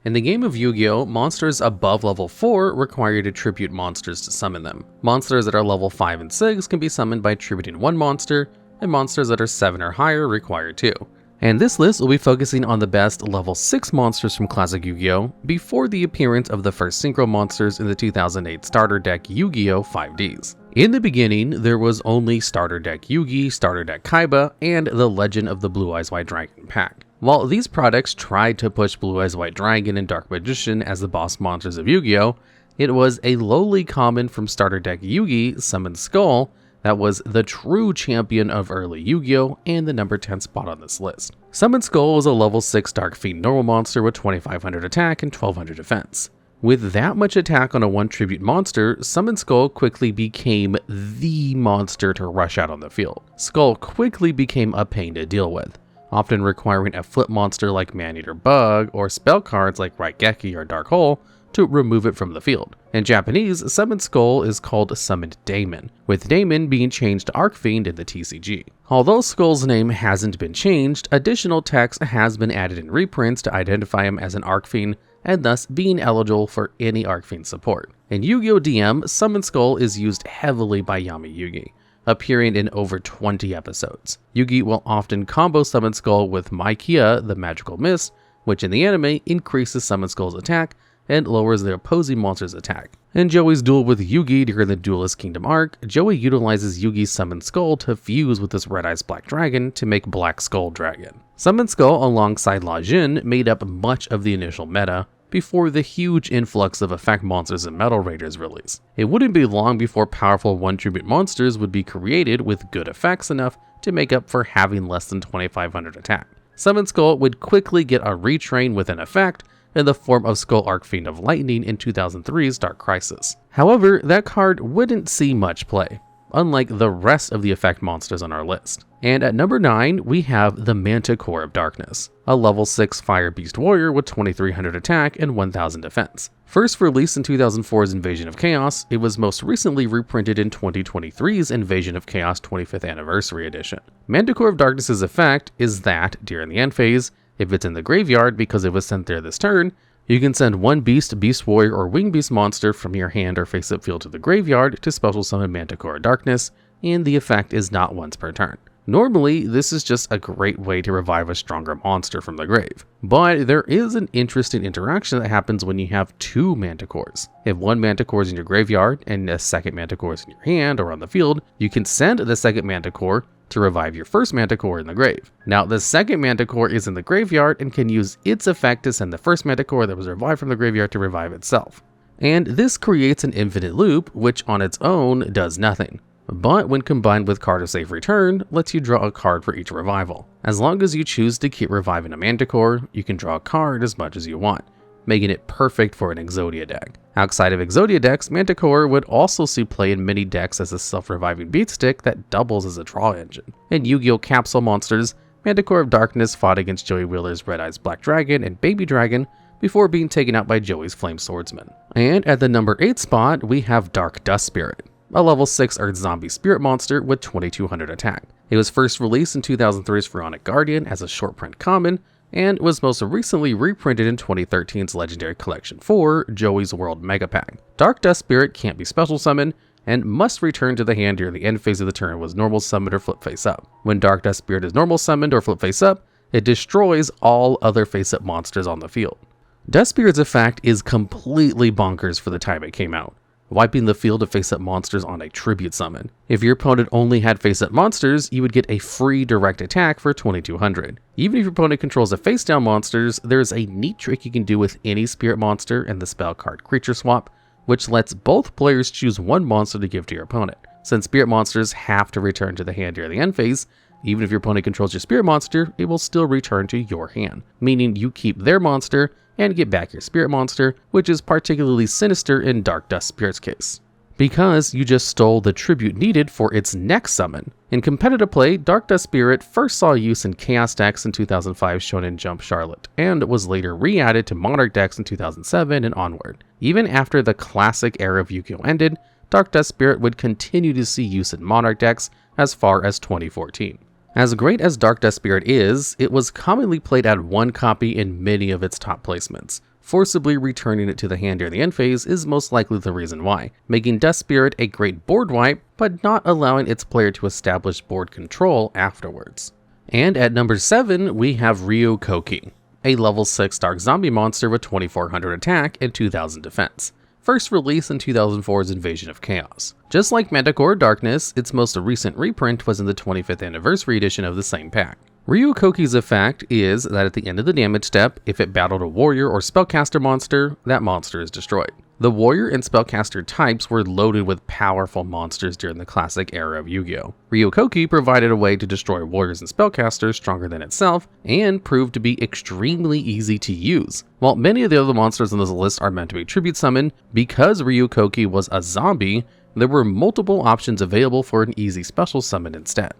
In the game of Yu-Gi-Oh!, monsters above level 4 require you to tribute monsters to summon them. Monsters that are level 5 and 6 can be summoned by tributing one monster, and monsters that are 7 or higher require 2. And this list will be focusing on the best level 6 monsters from Classic Yu-Gi-Oh! Before the appearance of the first synchro monsters in the 2008 starter deck Yu-Gi-Oh! 5Ds. In the beginning, there was only Starter Deck Yugi, Starter Deck Kaiba, and the Legend of the Blue Eyes White Dragon pack. While these products tried to push Blue Eyes White Dragon and Dark Magician as the boss monsters of Yu-Gi-Oh!, it was a lowly common from Starter Deck Yugi, Summon Skull, that was the true champion of early Yu-Gi-Oh! And the number 10 spot on this list. Summon Skull was a level 6 Dark Fiend normal monster with 2500 attack and 1200 defense. With that much attack on a 1 tribute monster, Summon Skull quickly became the monster to rush out on the field. Skull quickly became a pain to deal with, often requiring a flip monster like Maneater Bug or spell cards like Raigeki or Dark Hole to remove it from the field. In Japanese, Summon Skull is called Summoned Daemon, with Daemon being changed to Arcfiend in the TCG. Although Skull's name hasn't been changed, additional text has been added in reprints to identify him as an Arcfiend, and thus being eligible for any Arcfiend support. In Yu-Gi-Oh! DM, Summon Skull is used heavily by Yami Yugi, appearing in over 20 episodes. Yugi will often combo Summon Skull with Maikia, the Magical Mist, which in the anime increases Summon Skull's attack and lowers the opposing monster's attack. In Joey's duel with Yugi during the Duelist Kingdom arc, Joey utilizes Yugi's Summon Skull to fuse with this Red Eyes Black Dragon to make Black Skull Dragon. Summon Skull alongside La Jin made up much of the initial meta, before the huge influx of effect monsters and Metal Raiders release. It wouldn't be long before powerful 1 tribute monsters would be created with good effects enough to make up for having less than 2500 attack. Summon Skull would quickly get a retrain with an effect in the form of Skull Arcfiend of Lightning in 2003's Dark Crisis. However, that card wouldn't see much play, unlike the rest of the effect monsters on our list. And at number 9, we have the Manticore of Darkness, a level 6 Fire Beast Warrior with 2300 attack and 1000 defense. First released in 2004's Invasion of Chaos, it was most recently reprinted in 2023's Invasion of Chaos 25th Anniversary Edition. Manticore of Darkness's effect is that, during the end phase, if it's in the graveyard because it was sent there this turn, you can send one Beast, Beast Warrior, or Wing Beast monster from your hand or face-up field to the graveyard to special summon Manticore of Darkness, and the effect is not once per turn. Normally, this is just a great way to revive a stronger monster from the grave, but there is an interesting interaction that happens when you have 2 Manticores. If one Manticore is in your graveyard and a second Manticore is in your hand or on the field, you can send the second Manticore to revive your first Manticore in the grave. Now, the second Manticore is in the graveyard and can use its effect to send the first Manticore that was revived from the graveyard to revive itself. And this creates an infinite loop, which on its own does nothing, but when combined with Card of Safe Return, lets you draw a card for each revival. As long as you choose to keep reviving a Manticore, you can draw a card as much as you want, making it perfect for an Exodia deck. Outside of Exodia decks, Manticore would also see play in many decks as a self-reviving beat stick that doubles as a draw engine. In Yu-Gi-Oh! Capsule monsters, Manticore of Darkness fought against Joey Wheeler's Red Eyes Black Dragon and Baby Dragon before being taken out by Joey's Flame Swordsman. And at the number 8 spot, we have Dark Dust Spirit, a level 6 Earth Zombie Spirit monster with 2200 attack. It was first released in 2003's Pharaonic Guardian as a short print common, and was most recently reprinted in 2013's Legendary Collection 4, Joey's World Mega Pack. Dark Dust Spirit can't be special summoned, and must return to the hand during the end phase of the turn was normal summoned or flip face up. When Dark Dust Spirit is normal summoned or flip face up, it destroys all other face up monsters on the field. Dust Spirit's effect is completely bonkers for the time it came out, wiping the field of face-up monsters on a tribute summon. If your opponent only had face-up monsters, you would get a free direct attack for 2200. Even if your opponent controls a face-down monsters, there's a neat trick you can do with any spirit monster and the spell card creature swap, which lets both players choose one monster to give to your opponent. Since spirit monsters have to return to the hand during the end phase, even if your opponent controls your spirit monster, it will still return to your hand, meaning you keep their monster and get back your spirit monster, which is particularly sinister in Dark Dust Spirit's case, because you just stole the tribute needed for its next summon. In competitive play, Dark Dust Spirit first saw use in Chaos decks in 2005 Shonen Jump Charlotte, and was later re-added to Monarch decks in 2007 and onward. Even after the classic era of Yu-Gi-Oh! Ended, Dark Dust Spirit would continue to see use in Monarch decks as far as 2014. As great as Dark Dust Spirit is, it was commonly played at one copy in many of its top placements, Forcibly returning it to the hand during the end phase is most likely the reason why, making Death Spirit a great board wipe, but not allowing its player to establish board control afterwards. And at number 7, we have Ryu Kokki, a level 6 Dark Zombie monster with 2400 attack and 2000 defense. First released in 2004's Invasion of Chaos. Just like Manticore of Darkness, its most recent reprint was in the 25th anniversary edition of the same pack. Ryu Kokki's effect is that at the end of the damage step, if it battled a warrior or spellcaster monster, that monster is destroyed. The warrior and spellcaster types were loaded with powerful monsters during the classic era of Yu-Gi-Oh! Ryu Kokki provided a way to destroy warriors and spellcasters stronger than itself, and proved to be extremely easy to use. While many of the other monsters on this list are meant to be tribute summoned, because Ryu Kokki was a zombie, there were multiple options available for an easy special summon instead.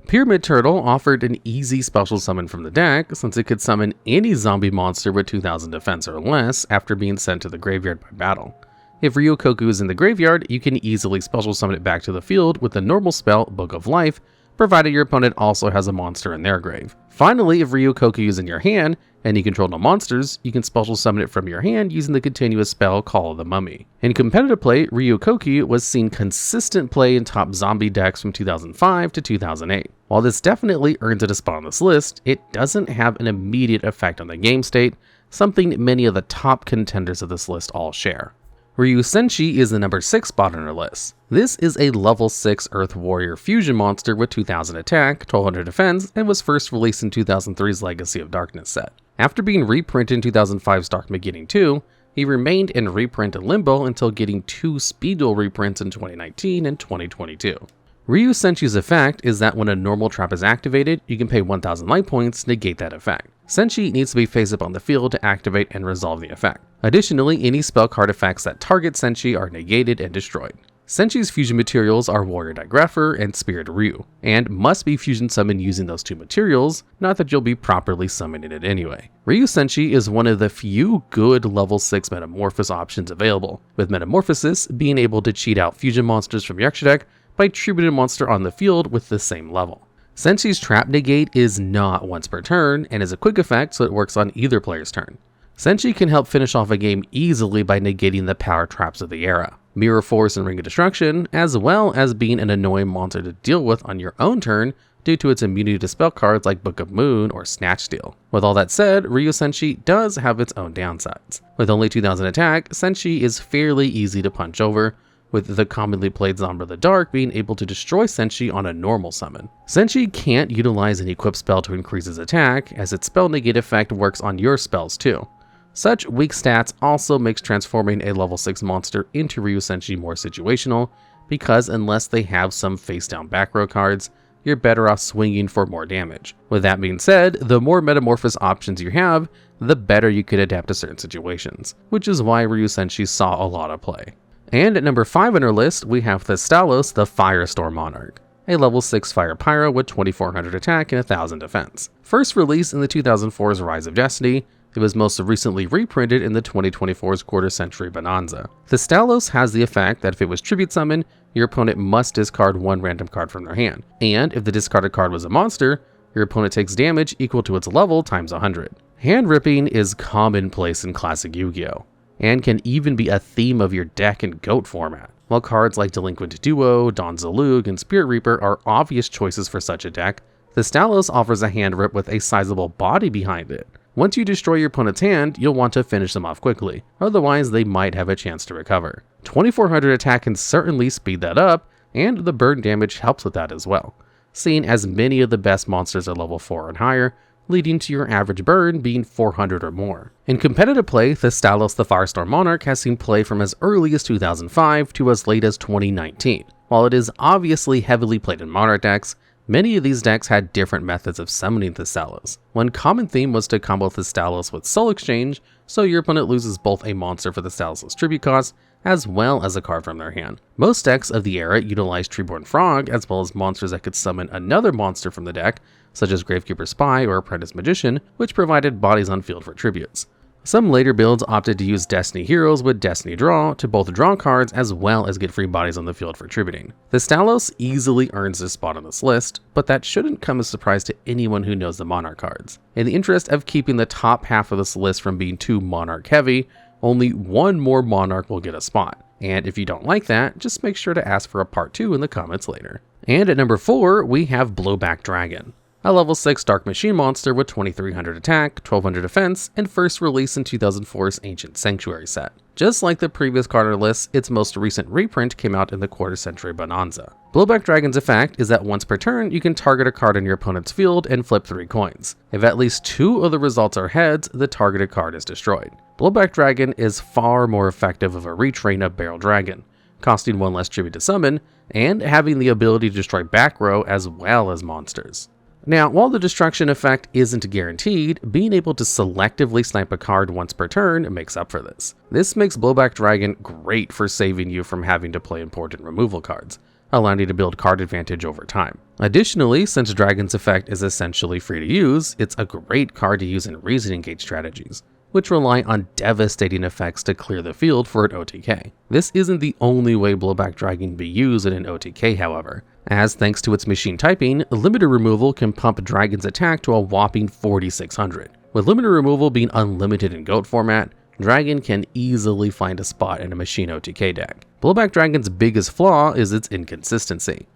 Pyramid Turtle offered an easy special summon from the deck, since it could summon any zombie monster with 2000 defense or less after being sent to the graveyard by battle. If Ryu Kokki is in the graveyard, you can easily special summon it back to the field with the normal spell Book of Life, provided your opponent also has a monster in their grave. Finally, if Ryu Kokki is in your hand, and you control no monsters, you can special summon it from your hand using the continuous spell Call of the Mummy. In competitive play, Ryu Kokki was seen consistent play in top zombie decks from 2005 to 2008. While this definitely earns it a spot on this list, it doesn't have an immediate effect on the game state, something many of the top contenders of this list all share. Ryu Senshi is the number 6 spot on our list. This is a level 6 Earth Warrior fusion monster with 2000 attack, 1200 defense, and was first released in 2003's Legacy of Darkness set. After being reprinted in 2005's Dark Beginning 2, he remained in reprint limbo until getting 2 Speed Duel reprints in 2019 and 2022. Ryu Senshi's effect is that when a normal trap is activated, you can pay 1000 life points to negate that effect. Senshi needs to be face up on the field to activate and resolve the effect. Additionally, any spell card effects that target Senshi are negated and destroyed. Senshi's fusion materials are Warrior Digrapher and Spirit Ryu, and must be fusion summoned using those 2 materials, not that you'll be properly summoning it anyway. Ryu Senshi is one of the few good level 6 Metamorphosis options available, with Metamorphosis being able to cheat out fusion monsters from your extra deck by tributing a monster on the field with the same level. Senshi's Trap Negate is not once per turn, and is a quick effect so it works on either player's turn. Senshi can help finish off a game easily by negating the power traps of the era, Mirror Force and Ring of Destruction, as well as being an annoying monster to deal with on your own turn due to its immunity to spell cards like Book of Moon or Snatch Steal. With all that said, Ryu Senshi does have its own downsides. With only 2000 attack, Senshi is fairly easy to punch over, with the commonly played Zombra the Dark being able to destroy Senshi on a normal summon. Senshi can't utilize an equip spell to increase his attack, as its spell negate effect works on your spells too. Such weak stats also makes transforming a level 6 monster into Ryu Senshi more situational, because unless they have some face down back row cards, you're better off swinging for more damage. With that being said, the more Metamorphosis options you have, the better you could adapt to certain situations, which is why Ryu Senshi saw a lot of play. And at number 5 on our list, we have Thestalos, the Firestorm Monarch, a level 6 Fire Pyro with 2400 attack and 1000 defense. First released in the 2004's Rise of Destiny, it was most recently reprinted in the 2024's Quarter Century Bonanza. Thestalos has the effect that if it was tribute summoned, your opponent must discard 1 random card from their hand, and if the discarded card was a monster, your opponent takes damage equal to its level times 100. Hand ripping is commonplace in classic Yu-Gi-Oh! And can even be a theme of your deck in GOAT format. While cards like Delinquent Duo, Don Zalug, and Spirit Reaper are obvious choices for such a deck, Thestalos offers a hand rip with a sizable body behind it. Once you destroy your opponent's hand, you'll want to finish them off quickly, otherwise they might have a chance to recover. 2400 attack can certainly speed that up, and the burn damage helps with that as well, seeing as many of the best monsters are level 4 and higher, leading to your average burn being 400 or more. In competitive play, Thestalos the Firestorm Monarch has seen play from as early as 2005 to as late as 2019. While it is obviously heavily played in Monarch decks, many of these decks had different methods of summoning Thestalos. One common theme was to combo Thestalos with Soul Exchange, so your opponent loses both a monster for Thestalos' tribute cost, as well as a card from their hand. Most decks of the era utilized Treeborn Frog, as well as monsters that could summon another monster from the deck, such as Gravekeeper Spy or Apprentice Magician, which provided bodies on field for tributes. Some later builds opted to use Destiny heroes with Destiny Draw to both draw cards as well as get free bodies on the field for tributing. Thestalos easily earns this spot on this list, but that shouldn't come as a surprise to anyone who knows the Monarch cards. In the interest of keeping the top half of this list from being too Monarch heavy, only one more Monarch will get a spot. And if you don't like that, just make sure to ask for a part 2 in the comments later. And at number 4, we have Blowback Dragon, a level 6 Dark Machine monster with 2300 attack, 1200 defense, and first released in 2004's Ancient Sanctuary set. Just like the previous card on our list, its most recent reprint came out in the Quarter Century Bonanza. Blowback Dragon's effect is that once per turn, you can target a card in your opponent's field and flip 3 coins. If at least 2 of the results are heads, the targeted card is destroyed. Blowback Dragon is far more effective of a retrain of Barrel Dragon, costing 1 less tribute to summon, and having the ability to destroy back row as well as monsters. Now, while the destruction effect isn't guaranteed, being able to selectively snipe a card once per turn makes up for this. This makes Blowback Dragon great for saving you from having to play important removal cards, allowing you to build card advantage over time. Additionally, since Dragon's effect is essentially free to use, it's a great card to use in reasoning gate strategies, which rely on devastating effects to clear the field for an OTK. This isn't the only way Blowback Dragon can be used in an OTK, however, as thanks to its machine typing, limited removal can pump Dragon's attack to a whopping 4600. With limited removal being unlimited in GOAT format, Dragon can easily find a spot in a machine OTK deck. Blowback Dragon's biggest flaw is its inconsistency.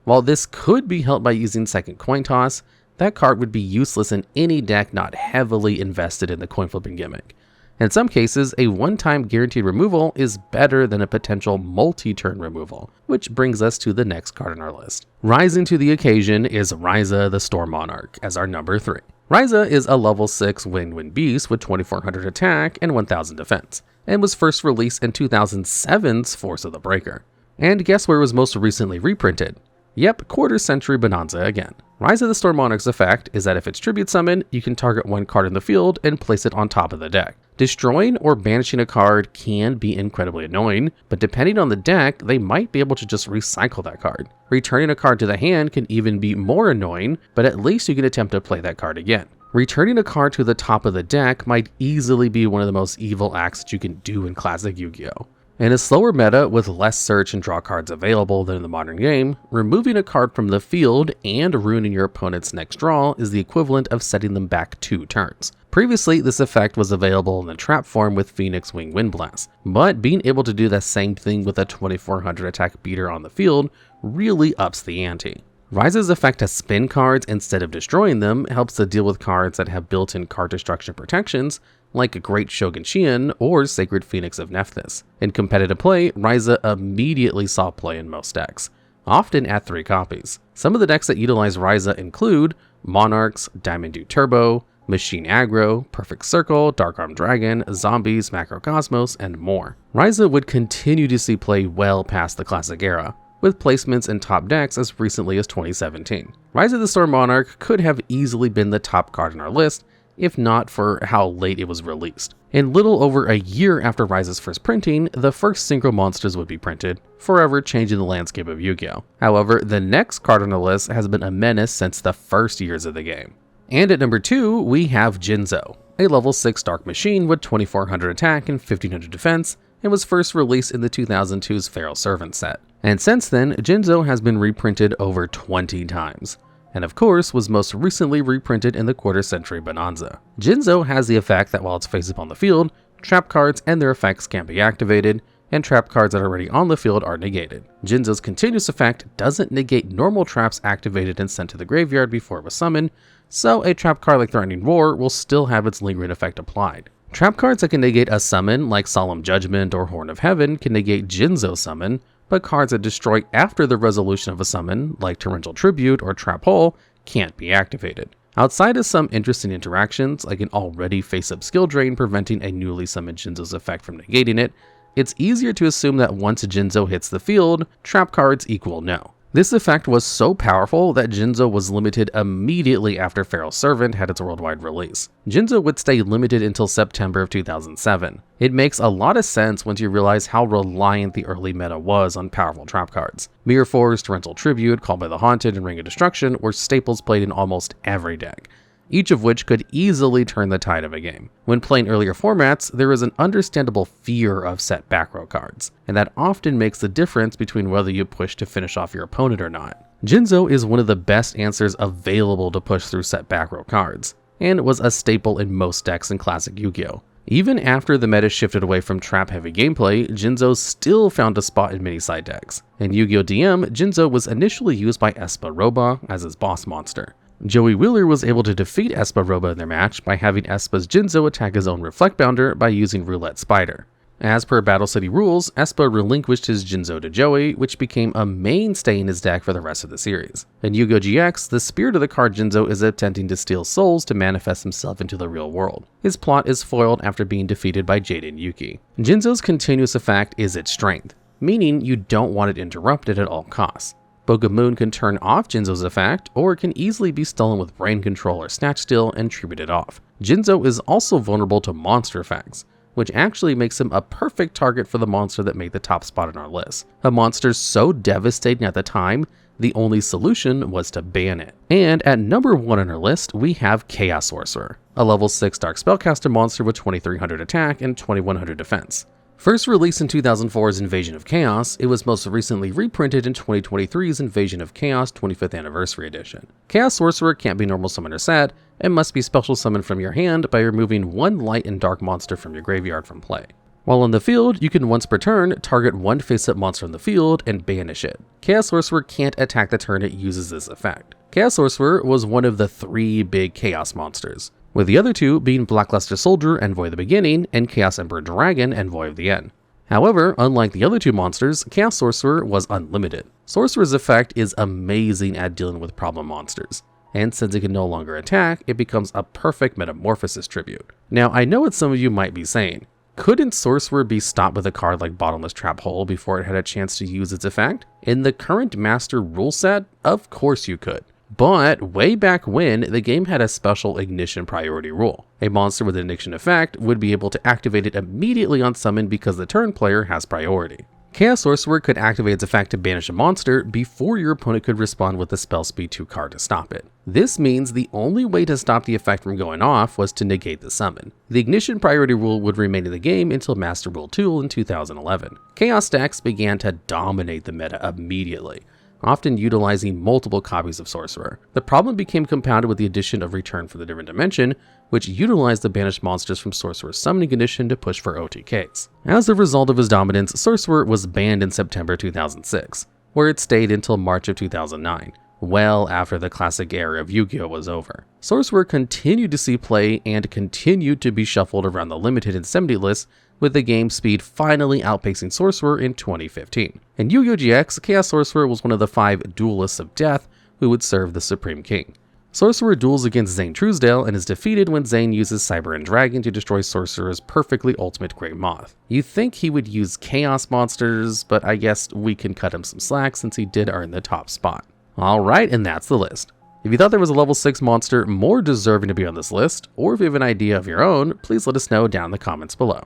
While this could be helped by using second coin toss, that card would be useless in any deck not heavily invested in the coin flipping gimmick. In some cases, a one-time guaranteed removal is better than a potential multi-turn removal, which brings us to the next card on our list. Rising to the occasion is Raiza the Storm Monarch as our number 3. Raiza is a level 6 winged beast with 2400 attack and 1000 defense, and was first released in 2007's Force of the Breaker. And guess where it was most recently reprinted? Yep, Quarter Century Bonanza again. Raiza the Storm Monarch's effect is that if it's tribute summoned, you can target one card in the field and place it on top of the deck. Destroying or banishing a card can be incredibly annoying, but depending on the deck, they might be able to just recycle that card. Returning a card to the hand can even be more annoying, but at least you can attempt to play that card again. Returning a card to the top of the deck might easily be one of the most evil acts that you can do in classic Yu-Gi-Oh! In a slower meta with less search and draw cards available than in the modern game, removing a card from the field and ruining your opponent's next draw is the equivalent of setting them back 2 turns. Previously, this effect was available in the trap form with Phoenix Wing Wind Blast, but being able to do the same thing with a 2400 attack beater on the field really ups the ante. Raiza's effect to spin cards instead of destroying them helps to deal with cards that have built-in card destruction protections, like Great Shogun Shion or Sacred Phoenix of Nephthys. In competitive play, Raiza immediately saw play in most decks, often at 3 copies. Some of the decks that utilize Raiza include Monarchs, Diamond Dude Turbo, Machine Aggro, Perfect Circle, Dark Arm Dragon, Zombies, Macrocosmos, and more. Raiza would continue to see play well past the classic era, with placements in top decks as recently as 2017. Raiza the Storm Monarch could have easily been the top card on our list, if not for how late it was released. In little over a year after Raiza's first printing, the first synchro monsters would be printed, forever changing the landscape of Yu-Gi-Oh! However, the next card on the list has been a menace since the first years of the game. And at number 2, we have Jinzo, a level 6 Dark Machine with 2400 attack and 1500 defense, and was first released in the 2002's Feral Servant set. And since then, Jinzo has been reprinted over 20 times, and of course was most recently reprinted in the Quarter Century Bonanza. Jinzo has the effect that while it's face up on the field, trap cards and their effects can't be activated, and trap cards that are already on the field are negated. Jinzo's continuous effect doesn't negate normal traps activated and sent to the graveyard before it was summoned, so a trap card like Threatening Roar will still have its lingering effect applied. Trap cards that can negate a summon, like Solemn Judgment or Horn of Heaven, can negate Jinzo summon, but cards that destroy after the resolution of a summon, like Torrential Tribute or Trap Hole, can't be activated. Outside of some interesting interactions, like an already face-up skill drain preventing a newly summoned Jinzo's effect from negating it, it's easier to assume that once Jinzo hits the field, trap cards equal no. This effect was so powerful that Jinzo was limited immediately after Feral Servant had its worldwide release. Jinzo would stay limited until September of 2007. It makes a lot of sense once you realize how reliant the early meta was on powerful trap cards. Mirror Force, Torrential Tribute, Call by the Haunted, and Ring of Destruction were staples played in almost every deck, each of which could easily turn the tide of a game. When playing earlier formats, there is an understandable fear of set back row cards, and that often makes the difference between whether you push to finish off your opponent or not. Jinzo is one of the best answers available to push through set back row cards, and was a staple in most decks in classic Yu-Gi-Oh! Even after the meta shifted away from trap-heavy gameplay, Jinzo still found a spot in many side decks. In Yu-Gi-Oh! DM, Jinzo was initially used by Espa Roba as his boss monster. Joey Wheeler was able to defeat Espa Roba in their match by having Espa's Jinzo attack his own Reflect Bounder by using Roulette Spider. As per Battle City rules, Espa relinquished his Jinzo to Joey, which became a mainstay in his deck for the rest of the series. In Yu-Gi-Oh! GX, the spirit of the card Jinzo is attempting to steal souls to manifest himself into the real world. His plot is foiled after being defeated by Jaden Yuki. Jinzo's continuous effect is its strength, meaning you don't want it interrupted at all costs. Bogamoon can turn off Jinzo's effect, or it can easily be stolen with Brain Control or Snatch Steal and tribute it off. Jinzo is also vulnerable to monster effects, which actually makes him a perfect target for the monster that made the top spot on our list. A monster so devastating at the time, the only solution was to ban it. And at number 1 on our list, we have Chaos Sorcerer, a level 6 Dark Spellcaster monster with 2300 attack and 2100 defense. First released in 2004's Invasion of Chaos, it was most recently reprinted in 2023's Invasion of Chaos 25th Anniversary Edition. Chaos Sorcerer can't be normal summon or set, and must be special summoned from your hand by removing one light and dark monster from your graveyard from play. While on the field, you can once per turn target one face-up monster on the field and banish it. Chaos Sorcerer can't attack the turn it uses this effect. Chaos Sorcerer was one of the 3 big Chaos monsters, with the other 2 being Blackluster Soldier, Envoy of the Beginning, and Chaos Emperor Dragon, Envoy of the End. However, unlike the other 2 monsters, Chaos Sorcerer was unlimited. Sorcerer's effect is amazing at dealing with problem monsters, and since it can no longer attack, it becomes a perfect Metamorphosis tribute. Now, I know what some of you might be saying. Couldn't Sorcerer be stopped with a card like Bottomless Trap Hole before it had a chance to use its effect? In the current Master rule set, of course you could. But way back when, the game had a special Ignition priority rule. A monster with an Ignition effect would be able to activate it immediately on summon because the turn player has priority. Chaos Sorcerer could activate its effect to banish a monster before your opponent could respond with a Spell Speed 2 card to stop it. This means the only way to stop the effect from going off was to negate the summon. The Ignition priority rule would remain in the game until Master Rule 2 in 2011. Chaos decks began to dominate the meta immediately, often utilizing multiple copies of Sorcerer. The problem became compounded with the addition of Return from the Different Dimension, which utilized the banished monsters from Sorcerer's summoning condition to push for OTKs. As a result of his dominance, Sorcerer was banned in September 2006, where it stayed until March of 2009, well after the classic era of Yu-Gi-Oh! Was over. Sorcerer continued to see play and continued to be shuffled around the limited and 70 list, with the game speed finally outpacing Sorcerer in 2015. In Yu-Gi-Oh! GX, Chaos Sorcerer was one of the 5 duelists of death who would serve the Supreme King. Sorcerer duels against Zane Truesdale and is defeated when Zane uses Cyber End Dragon to destroy Sorcerer's perfectly ultimate Grey Moth. You think he would use Chaos monsters, but I guess we can cut him some slack since he did earn the top spot. Alright, and that's the list. If you thought there was a level 6 monster more deserving to be on this list, or if you have an idea of your own, please let us know down in the comments below.